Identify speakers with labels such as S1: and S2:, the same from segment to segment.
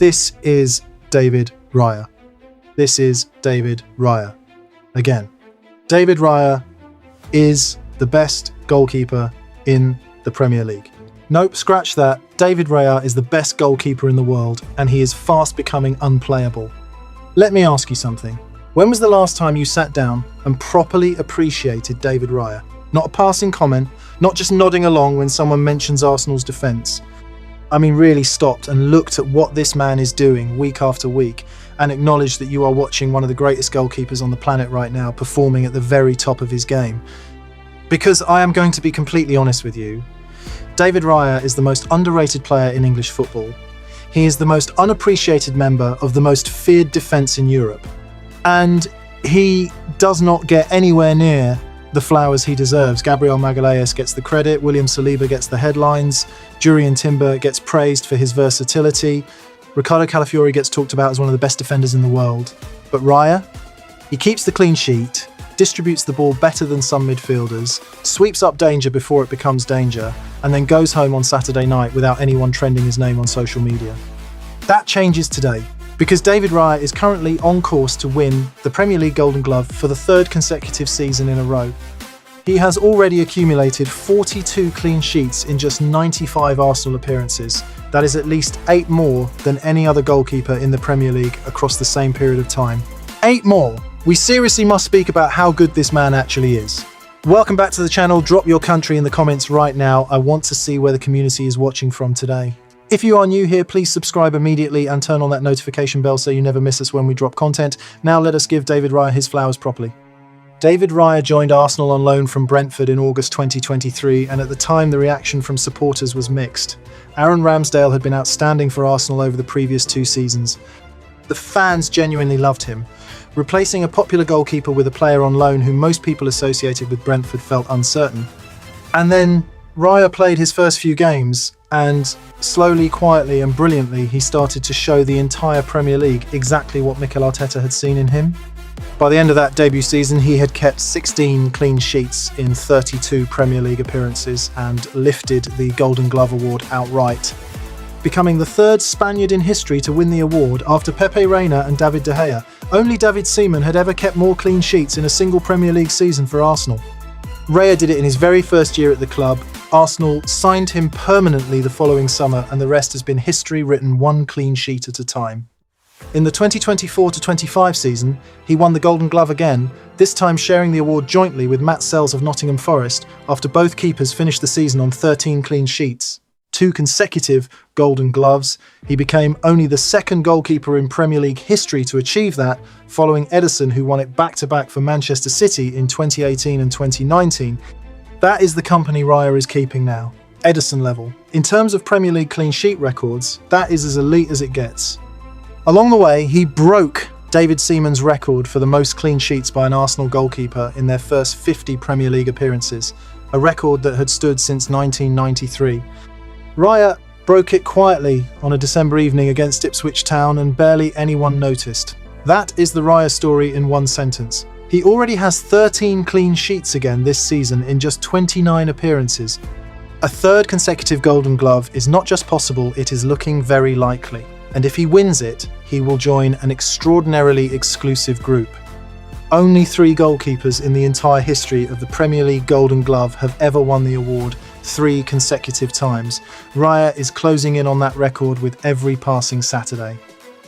S1: This is David Raya. This is David Raya. Again, David Raya is the best goalkeeper in the Premier League. Nope, scratch that. David Raya is the best goalkeeper in the world, and he is fast becoming unplayable. Let me ask you something. When was the last time you sat down and properly appreciated David Raya? Not a passing comment, not just nodding along when someone mentions Arsenal's defence. I mean, really stopped and looked at what this man is doing week after week and acknowledged that you are watching one of the greatest goalkeepers on the planet right now performing at the very top of his game. Because I am going to be completely honest with you, David Raya is the most underrated player in English football. He is the most unappreciated member of the most feared defence in Europe. And he does not get anywhere near the flowers he deserves. Gabriel Magalhaes gets the credit, William Saliba gets the headlines, Jurrien Timber gets praised for his versatility, Ricardo Calafiori gets talked about as one of the best defenders in the world. But Raya, he keeps the clean sheet, distributes the ball better than some midfielders, sweeps up danger before it becomes danger, and then goes home on Saturday night without anyone trending his name on social media. That changes today, because David Raya is currently on course to win the Premier League Golden Glove for the third consecutive season in a row. He has already accumulated 42 clean sheets in just 95 Arsenal appearances. That is at least 8 more than any other goalkeeper in the Premier League across the same period of time. 8 more! We seriously must speak about how good this man actually is. Welcome back to the channel. Drop your country in the comments right now. I want to see where the community is watching from today. If you are new here, please subscribe immediately and turn on that notification bell so you never miss us when we drop content. Now let us give David Raya his flowers properly. David Raya joined Arsenal on loan from Brentford in August 2023, and at the time the reaction from supporters was mixed. Aaron Ramsdale had been outstanding for Arsenal over the previous 2 seasons. The fans genuinely loved him. Replacing a popular goalkeeper with a player on loan who most people associated with Brentford felt uncertain. And then Raya played his first few games, and slowly, quietly and brilliantly he started to show the entire Premier League exactly what Mikel Arteta had seen in him. By the end of that debut season, he had kept 16 clean sheets in 32 Premier League appearances and lifted the Golden Glove award outright, becoming the 3rd Spaniard in history to win the award after Pepe Reina and David De Gea. Only David Seaman had ever kept more clean sheets in a single Premier League season for Arsenal. Raya did it in his very first year at the club. Arsenal signed him permanently the following summer, and the rest has been history written 1 clean sheet at a time. In the 2024-25 season, he won the Golden Glove again, this time sharing the award jointly with Matt Sells of Nottingham Forest after both keepers finished the season on 13 clean sheets. 2 consecutive Golden Gloves. He became only the 2nd goalkeeper in Premier League history to achieve that, following Ederson, who won it back-to-back for Manchester City in 2018 and 2019. That is the company Raya is keeping now. Ederson level. In terms of Premier League clean sheet records, that is as elite as it gets. Along the way, he broke David Seaman's record for the most clean sheets by an Arsenal goalkeeper in their first 50 Premier League appearances, a record that had stood since 1993. Raya broke it quietly on a December evening against Ipswich Town, and barely anyone noticed. That is the Raya story in 1 sentence. He already has 13 clean sheets again this season in just 29 appearances. A 3rd consecutive Golden Glove is not just possible, it is looking very likely. And if he wins it, he will join an extraordinarily exclusive group. Only 3 goalkeepers in the entire history of the Premier League Golden Glove have ever won the award 3 consecutive times. Raya is closing in on that record with every passing Saturday.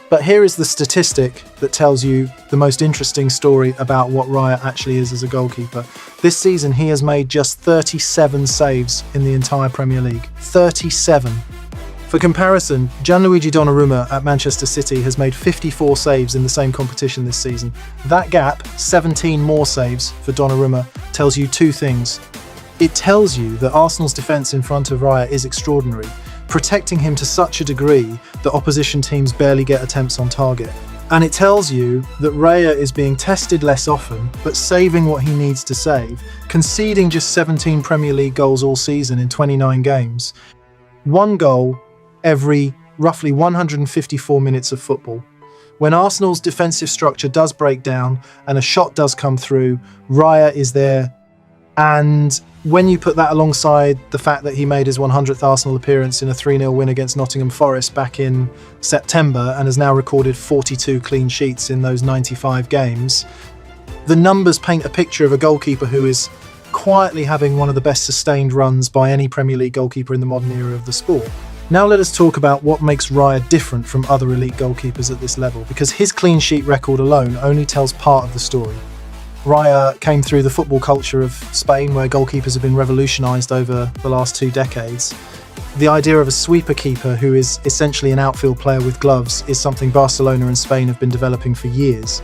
S1: But here is the statistic that tells you the most interesting story about what Raya actually is as a goalkeeper. This season he has made just 37 saves in the entire Premier League. 37. For comparison, Gianluigi Donnarumma at Manchester City has made 54 saves in the same competition this season. That gap, 17 more saves for Donnarumma, tells you 2 things. It tells you that Arsenal's defence in front of Raya is extraordinary, protecting him to such a degree that opposition teams barely get attempts on target. And it tells you that Raya is being tested less often, but saving what he needs to save, conceding just 17 Premier League goals all season in 29 games. 1 goal every roughly 154 minutes of football. When Arsenal's defensive structure does break down and a shot does come through, Raya is there, and When you put that alongside the fact that he made his 100th Arsenal appearance in a 3-0 win against Nottingham Forest back in September and has now recorded 42 clean sheets in those 95 games, the numbers paint a picture of a goalkeeper who is quietly having one of the best sustained runs by any Premier League goalkeeper in the modern era of the sport. Now let us talk about what makes Raya different from other elite goalkeepers at this level, because his clean sheet record alone only tells part of the story. Raya came through the football culture of Spain, where goalkeepers have been revolutionised over the last 2 decades. The idea of a sweeper keeper who is essentially an outfield player with gloves is something Barcelona and Spain have been developing for years.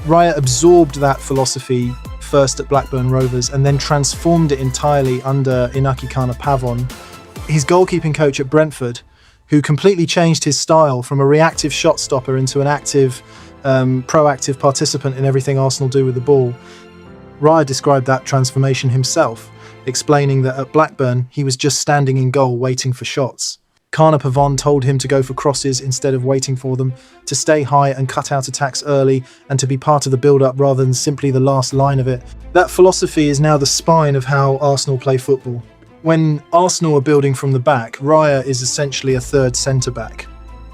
S1: Raya absorbed that philosophy first at Blackburn Rovers and then transformed it entirely under Inaki Kana Pavon, his goalkeeping coach at Brentford, who completely changed his style from a reactive shot stopper into an active, proactive participant in everything Arsenal do with the ball. Raya described that transformation himself, explaining that at Blackburn he was just standing in goal waiting for shots. Kana Pavon told him to go for crosses instead of waiting for them, to stay high and cut out attacks early, and to be part of the build-up rather than simply the last line of it. That philosophy is now the spine of how Arsenal play football. When Arsenal are building from the back, Raya is essentially a third centre-back.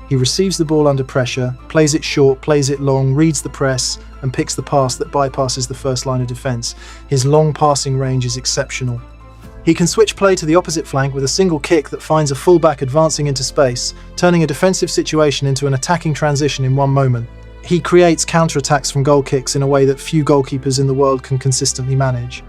S1: He receives the ball under pressure, plays it short, plays it long, reads the press, and picks the pass that bypasses the first line of defence. His long passing range is exceptional. He can switch play to the opposite flank with a single kick that finds a fullback advancing into space, turning a defensive situation into an attacking transition in one moment. He creates counter-attacks from goal kicks in a way that few goalkeepers in the world can consistently manage.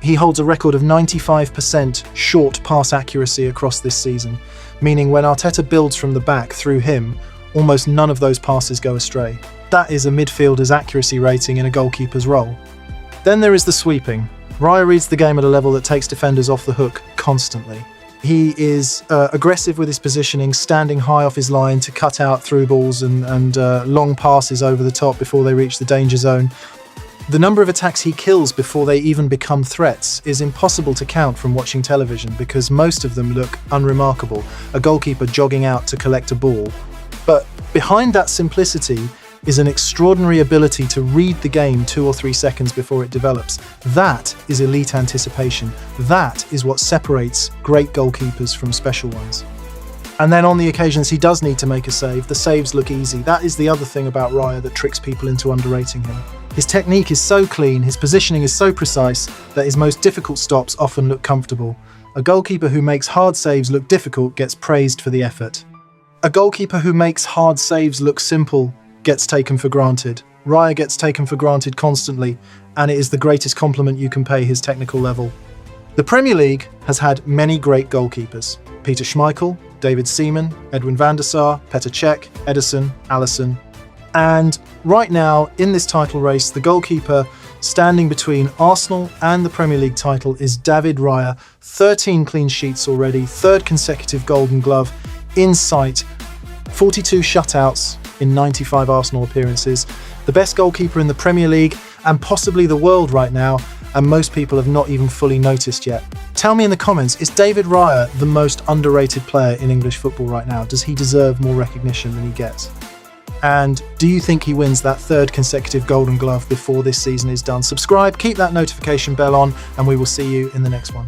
S1: He holds a record of 95% short pass accuracy across this season, meaning when Arteta builds from the back through him, almost none of those passes go astray. That is a midfielder's accuracy rating in a goalkeeper's role. Then there is the sweeping. Raya reads the game at a level that takes defenders off the hook constantly. He is aggressive with his positioning, standing high off his line to cut out through balls and long passes over the top before they reach the danger zone. The number of attacks he kills before they even become threats is impossible to count from watching television because most of them look unremarkable, a goalkeeper jogging out to collect a ball. But behind that simplicity is an extraordinary ability to read the game 2 or 3 seconds before it develops. That is elite anticipation. That is what separates great goalkeepers from special ones. And then on the occasions he does need to make a save, the saves look easy. That is the other thing about Raya that tricks people into underrating him. His technique is so clean, his positioning is so precise, that his most difficult stops often look comfortable. A goalkeeper who makes hard saves look difficult gets praised for the effort. A goalkeeper who makes hard saves look simple gets taken for granted. Raya gets taken for granted constantly, and it is the greatest compliment you can pay his technical level. The Premier League has had many great goalkeepers. Peter Schmeichel, David Seaman, Edwin van der Sar, Petr Cech, Ederson, Alisson. And right now, in this title race, the goalkeeper standing between Arsenal and the Premier League title is David Raya. 13 clean sheets already, 3rd consecutive Golden Glove in sight, 42 shutouts in 95 Arsenal appearances, the best goalkeeper in the Premier League and possibly the world right now, and most people have not even fully noticed yet. Tell me in the comments, is David Raya the most underrated player in English football right now? Does he deserve more recognition than he gets? And do you think he wins that 3rd consecutive Golden Glove before this season is done? Subscribe, keep that notification bell on, and we will see you in the next one.